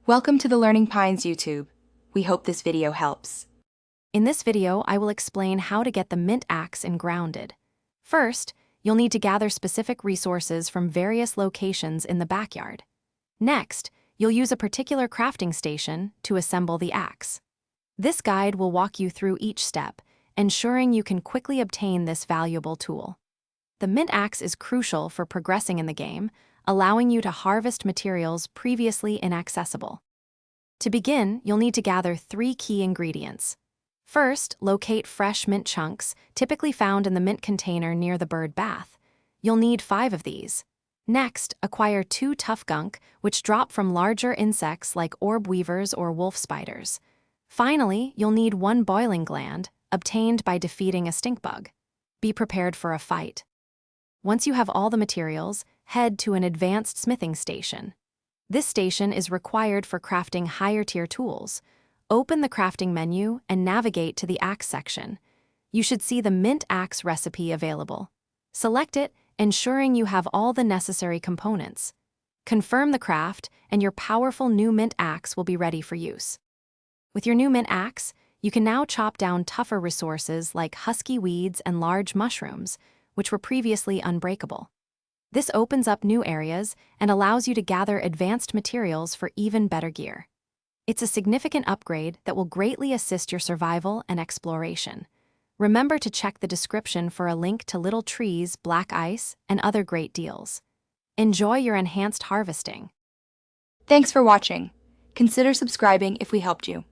Welcome to the Learning Pines YouTube. We hope this video helps. In this video, I will explain how to get the mint axe in Grounded. First, you'll need to gather specific resources from various locations in the backyard. Next, you'll use a particular crafting station to assemble the axe. This guide will walk you through each step, ensuring you can quickly obtain this valuable tool. The mint axe is crucial for progressing in the game, allowing you to harvest materials previously inaccessible. To begin, you'll need to gather 3 key ingredients. First, locate fresh mint chunks, typically found in the mint container near the bird bath. You'll need 5 of these. Next, acquire 2 tough gunk, which drop from larger insects like orb weavers or wolf spiders. Finally, you'll need 1 boiling gland, obtained by defeating a stink bug. Be prepared for a fight. Once you have all the materials, head to an advanced smithing station. This station is required for crafting higher-tier tools. Open the crafting menu and navigate to the axe section. You should see the mint axe recipe available. Select it, ensuring you have all the necessary components. Confirm the craft, and your powerful new mint axe will be ready for use. With your new mint axe, you can now chop down tougher resources like husky weeds and large mushrooms, which were previously unbreakable. This opens up new areas and allows you to gather advanced materials for even better gear. It's a significant upgrade that will greatly assist your survival and exploration. Remember to check the description for a link to little trees, black ice, and other great deals. Enjoy your enhanced harvesting. Thanks for watching. Consider subscribing if we helped you.